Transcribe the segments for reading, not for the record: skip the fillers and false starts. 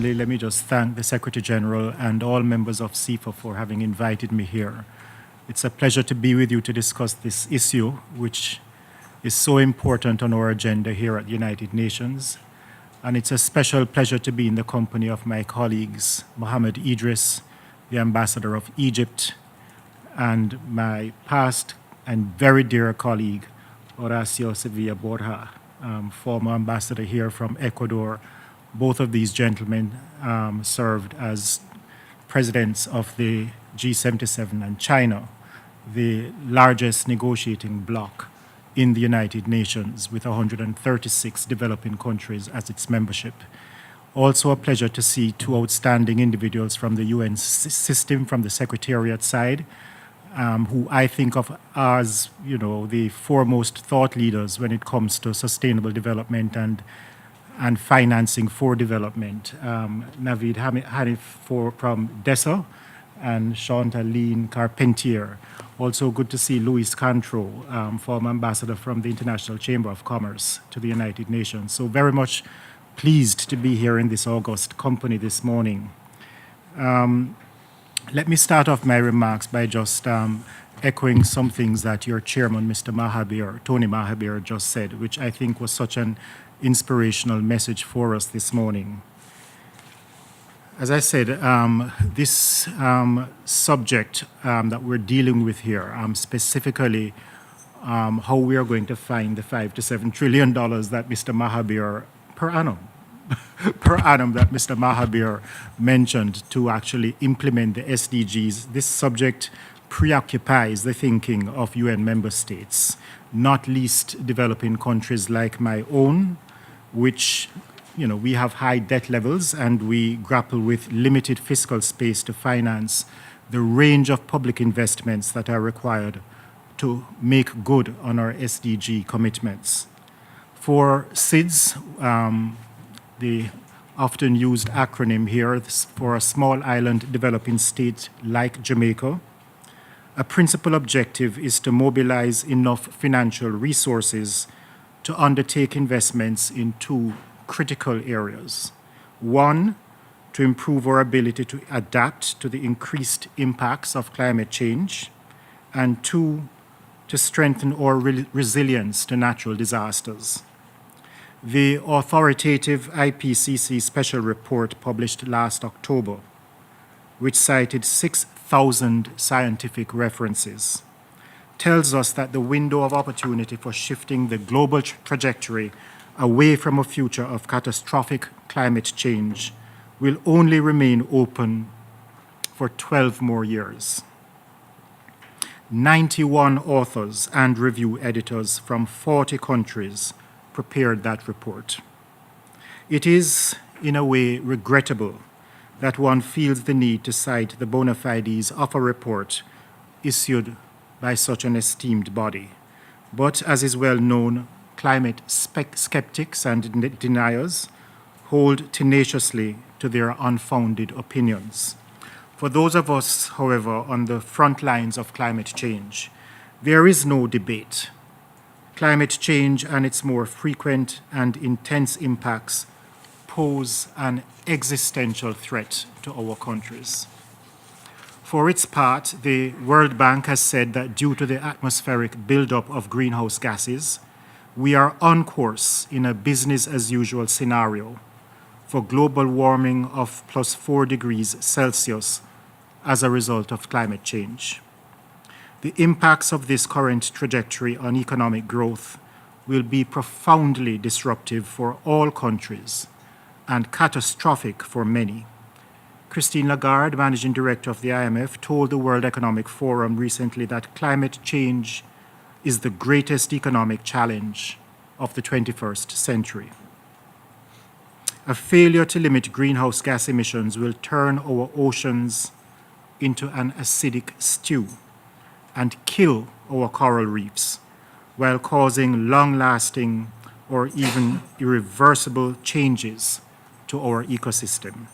Finally, let me just thank the Secretary General and all members of CIfa for having invited me here. It's a pleasure to be with you to discuss this issue, which is so important on our agenda here at the United Nations. And it's a special pleasure to be in the company of my colleagues, Mohammed Idris, the Ambassador of Egypt, and my past and very dear colleague, Horacio Sevilla Borja, former ambassador here from Ecuador. Both of these gentlemen served as presidents of the G77 and China, the largest negotiating bloc in the United Nations with 136 developing countries as its membership. Also a pleasure to see two outstanding individuals from the UN system, from the Secretariat side, who I think of as, the foremost thought leaders when it comes to sustainable development and financing for development. Naveed Hanif from DESA and Chantaline Carpentier. Also good to see Luis Cantro, former ambassador from the International Chamber of Commerce to the United Nations. So very much pleased to be here in this august company this morning. Let me start off my remarks by just echoing some things that your chairman, Mr. Mahabir, Tony Mahabir, just said, which I think was such an inspirational message for us this morning. As I said, this subject that we're dealing with here, specifically how we are going to find the $5 to $7 trillion that Mr. Mahabir per annum that Mr. Mahabir mentioned to actually implement the SDGs. This subject preoccupies the thinking of UN member states, not least developing countries like my own, which we have high debt levels and we grapple with limited fiscal space to finance the range of public investments that are required to make good on our SDG commitments. For SIDS, the often used acronym here for a small island developing state like Jamaica, a principal objective is to mobilize enough financial resources to undertake investments in two critical areas. One, to improve our ability to adapt to the increased impacts of climate change, and two, to strengthen our resilience to natural disasters. The authoritative IPCC special report published last October, which cited 6,000 scientific references, tells us that the window of opportunity for shifting the global trajectory away from a future of catastrophic climate change will only remain open for 12 more years. 91 authors and review editors from 40 countries prepared that report. It is, in a way, regrettable that one feels the need to cite the bona fides of a report issued by such an esteemed body. But as is well known, climate skeptics and deniers hold tenaciously to their unfounded opinions. For those of us, however, on the front lines of climate change, there is no debate. Climate change and its more frequent and intense impacts pose an existential threat to our countries. For its part, the World Bank has said that due to the atmospheric buildup of greenhouse gases, we are on course in a business-as-usual scenario for global warming of plus 4 degrees Celsius as a result of climate change. The impacts of this current trajectory on economic growth will be profoundly disruptive for all countries and catastrophic for many. Christine Lagarde, Managing Director of the IMF, told the World Economic Forum recently that climate change is the greatest economic challenge of the 21st century. A failure to limit greenhouse gas emissions will turn our oceans into an acidic stew and kill our coral reefs while causing long-lasting or even irreversible changes to our ecosystem.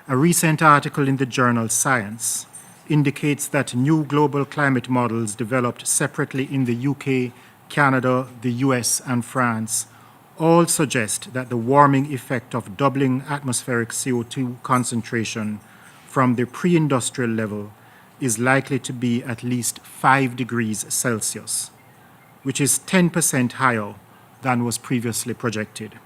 A recent article in the journal Science indicates that new global climate models developed separately in the UK, Canada, the US, and France all suggest that the warming effect of doubling atmospheric CO2 concentration from the pre-industrial level is likely to be at least 5 degrees Celsius, which is 10% higher than was previously projected.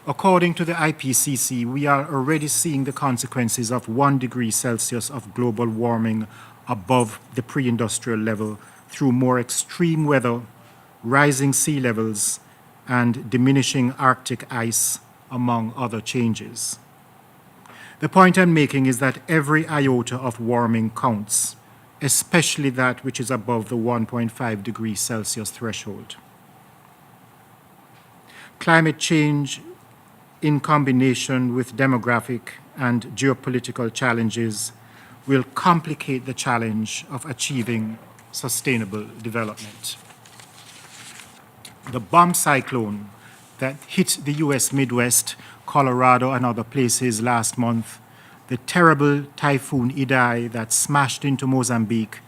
According to the IPCC, we are already seeing the consequences of 1 degree Celsius of global warming above the pre-industrial level through more extreme weather, rising sea levels, and diminishing Arctic ice, among other changes. The point I'm making is that every iota of warming counts, especially that which is above the 1.5 degrees Celsius threshold. Climate change, in combination with demographic and geopolitical challenges, will complicate the challenge of achieving sustainable development. The bomb cyclone that hit the US Midwest, Colorado, and other places last month, the terrible Typhoon Idai that smashed into Mozambique,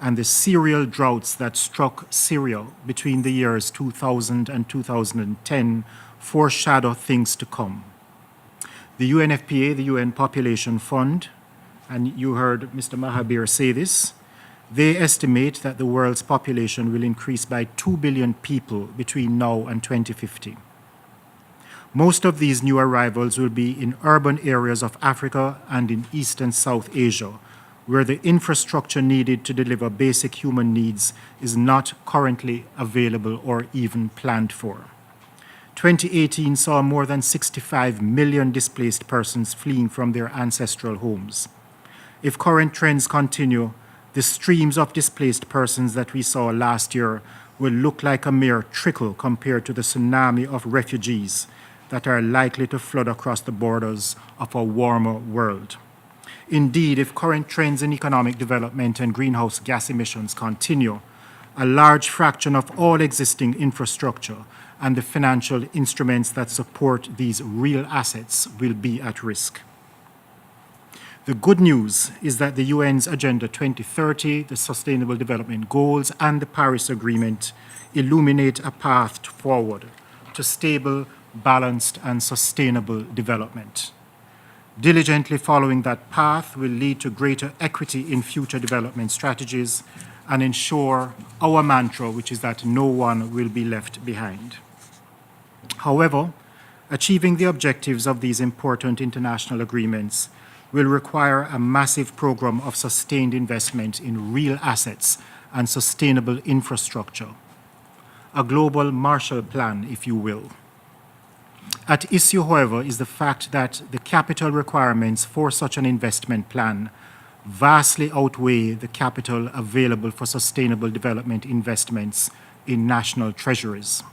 and the serial droughts that struck Syria between the years 2000 and 2010 foreshadow things to come. The UNFPA, the UN Population Fund, and you heard Mr. Mahabir say this, they estimate that the world's population will increase by 2 billion people between now and 2050. Most of these new arrivals will be in urban areas of Africa and in East and South Asia, where the infrastructure needed to deliver basic human needs is not currently available or even planned for. 2018 saw more than 65 million displaced persons fleeing from their ancestral homes. If current trends continue, the streams of displaced persons that we saw last year will look like a mere trickle compared to the tsunami of refugees that are likely to flood across the borders of a warmer world. Indeed, if current trends in economic development and greenhouse gas emissions continue, a large fraction of all existing infrastructure and the financial instruments that support these real assets will be at risk. The good news is that the UN's Agenda 2030, the Sustainable Development Goals, and the Paris Agreement illuminate a path forward to stable, balanced, and sustainable development. Diligently following that path will lead to greater equity in future development strategies and ensure our mantra, which is that no one will be left behind. However, achieving the objectives of these important international agreements will require a massive program of sustained investment in real assets and sustainable infrastructure, a global Marshall Plan, if you will. At issue, however, is the fact that the capital requirements for such an investment plan vastly outweigh the capital available for sustainable development investments in national treasuries.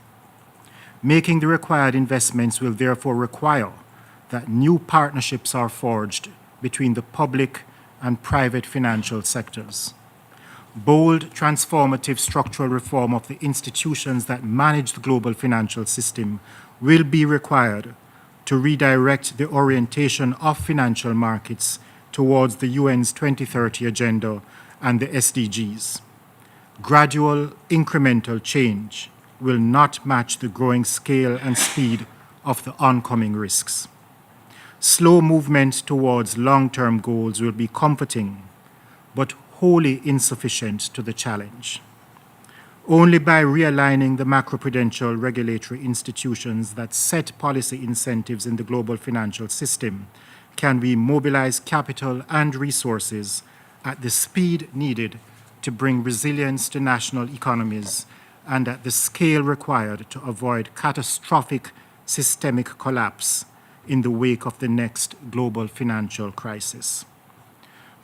Making the required investments will therefore require that new partnerships are forged between the public and private financial sectors. Bold, transformative structural reform of the institutions that manage the global financial system will be required to redirect the orientation of financial markets towards the UN's 2030 Agenda and the SDGs. Gradual, incremental change will not match the growing scale and speed of the oncoming risks. Slow movement towards long-term goals will be comforting, but wholly insufficient to the challenge. Only by realigning the macroprudential regulatory institutions that set policy incentives in the global financial system can we mobilize capital and resources at the speed needed to bring resilience to national economies and at the scale required to avoid catastrophic systemic collapse in the wake of the next global financial crisis.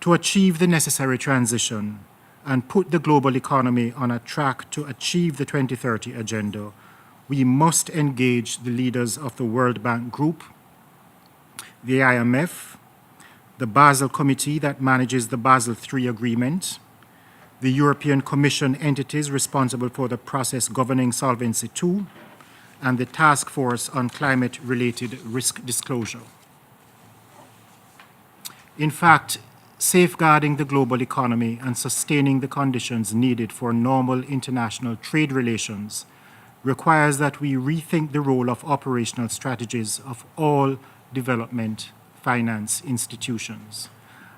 To achieve the necessary transition and put the global economy on a track to achieve the 2030 Agenda, we must engage the leaders of the World Bank Group, the IMF, the Basel Committee that manages the Basel III Agreement, the European Commission entities responsible for the process governing Solvency II, and the Task Force on Climate-Related Risk Disclosure. In fact, safeguarding the global economy and sustaining the conditions needed for normal international trade relations requires that we rethink the role of operational strategies of all development finance institutions.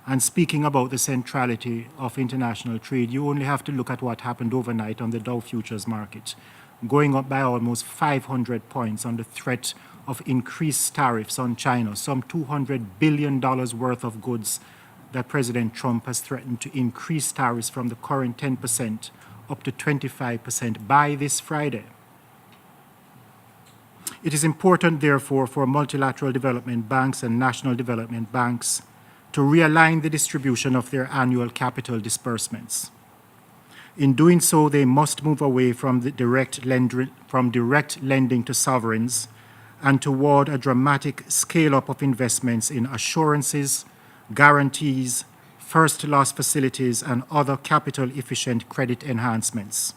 And speaking about the centrality of international trade, you only have to look at what happened overnight on the Dow futures market, going up by almost 500 points on the threat of increased tariffs on China, some $200 billion worth of goods that President Trump has threatened to increase tariffs from the current 10% up to 25% by this Friday. It is important, therefore, for multilateral development banks and national development banks to realign the distribution of their annual capital disbursements. In doing so, they must move away from direct lending to sovereigns and toward a dramatic scale-up of investments in assurances, guarantees, first loss facilities, and other capital-efficient credit enhancements.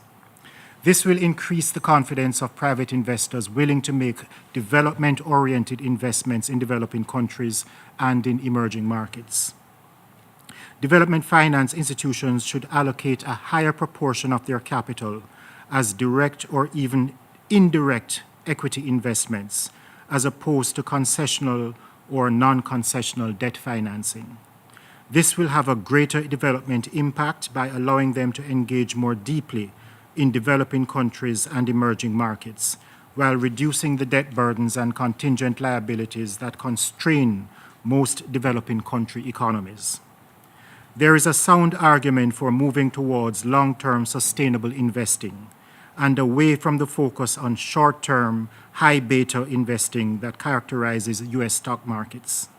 This will increase the confidence of private investors willing to make development-oriented investments in developing countries and in emerging markets. Development finance institutions should allocate a higher proportion of their capital as direct or even indirect equity investments, as opposed to concessional or non-concessional debt financing. This will have a greater development impact by allowing them to engage more deeply in developing countries and emerging markets, while reducing the debt burdens and contingent liabilities that constrain most developing country economies. There is a sound argument for moving towards long-term sustainable investing and away from the focus on short-term, high-beta investing that characterizes U.S. stock markets.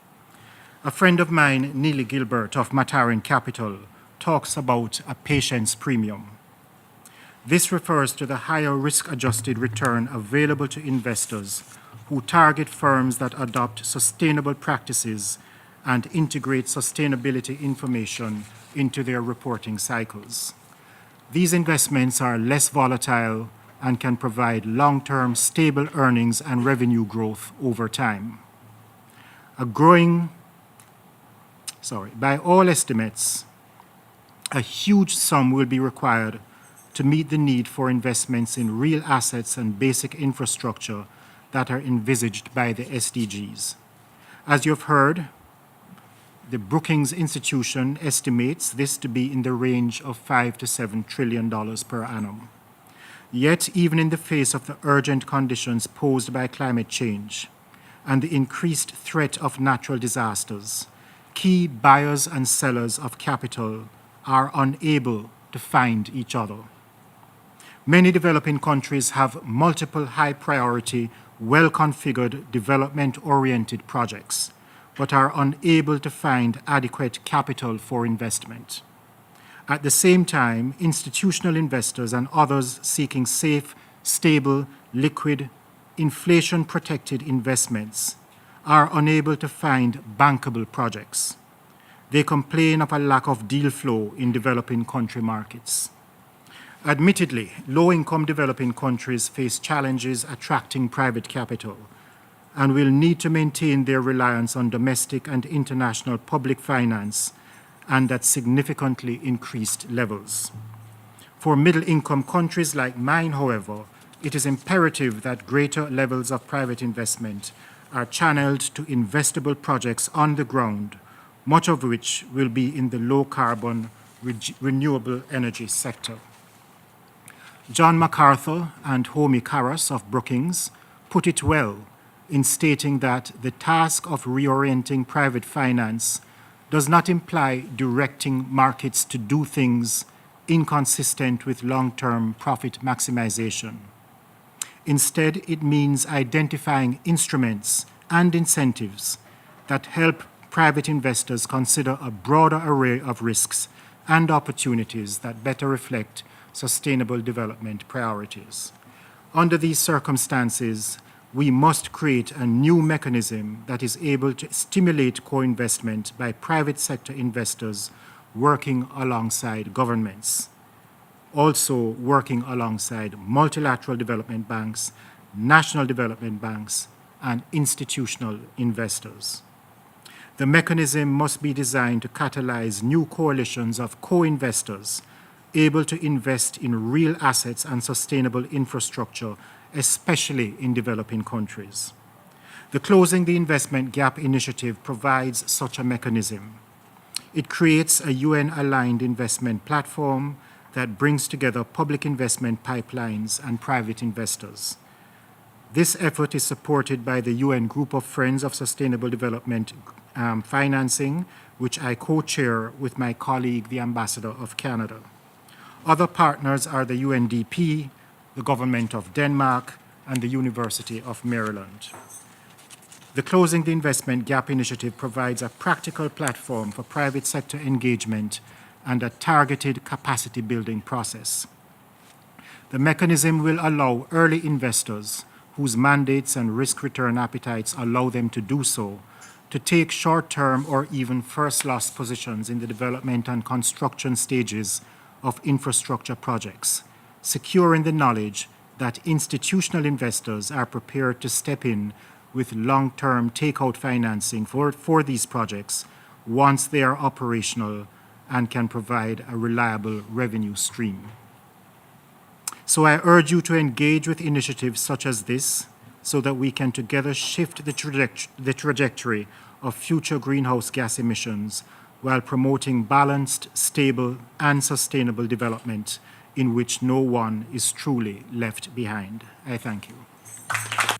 A friend of mine, Neely Gilbert of Matarin Capital, talks about a patience premium. This refers to the higher risk-adjusted return available to investors who target firms that adopt sustainable practices and integrate sustainability information into their reporting cycles. These investments are less volatile and can provide long-term stable earnings and revenue growth over time. By all estimates, a huge sum will be required to meet the need for investments in real assets and basic infrastructure that are envisaged by the SDGs. As you've heard, the Brookings Institution estimates this to be in the range of $5 to $7 trillion per annum. Yet, even in the face of the urgent conditions posed by climate change and the increased threat of natural disasters, key buyers and sellers of capital are unable to find each other. Many developing countries have multiple high-priority, well-configured, development-oriented projects, but are unable to find adequate capital for investment. At the same time, institutional investors and others seeking safe, stable, liquid, inflation-protected investments are unable to find bankable projects. They complain of a lack of deal flow in developing country markets. Admittedly, low-income developing countries face challenges attracting private capital and will need to maintain their reliance on domestic and international public finance and at significantly increased levels. For middle-income countries like mine, however, it is imperative that greater levels of private investment are channeled to investable projects on the ground, much of which will be in the low-carbon renewable energy sector. John MacArthur and Homi Karas of Brookings put it well in stating that the task of reorienting private finance does not imply directing markets to do things inconsistent with long-term profit maximization. Instead, it means identifying instruments and incentives that help private investors consider a broader array of risks and opportunities that better reflect sustainable development priorities. Under these circumstances, we must create a new mechanism that is able to stimulate co-investment by private sector investors working alongside governments, also working alongside multilateral development banks, national development banks, and institutional investors. The mechanism must be designed to catalyze new coalitions of co-investors able to invest in real assets and sustainable infrastructure especially in developing countries. The Closing the Investment Gap initiative provides such a mechanism. It creates a UN-aligned investment platform that brings together public investment pipelines and private investors. This effort is supported by the UN Group of Friends of Sustainable Development Financing, which I co-chair with my colleague, the Ambassador of Canada. Other partners are the UNDP, the Government of Denmark, and the University of Maryland. The Closing the Investment Gap initiative provides a practical platform for private sector engagement and a targeted capacity building process. The mechanism will allow early investors whose mandates and risk-return appetites allow them to do so to take short-term or even first-loss positions in the development and construction stages of infrastructure projects, securing the knowledge that institutional investors are prepared to step in with long-term takeout financing for these projects once they are operational and can provide a reliable revenue stream. So I urge you to engage with initiatives such as this so that we can together shift the trajectory of future greenhouse gas emissions while promoting balanced, stable, and sustainable development in which no one is truly left behind. I thank you.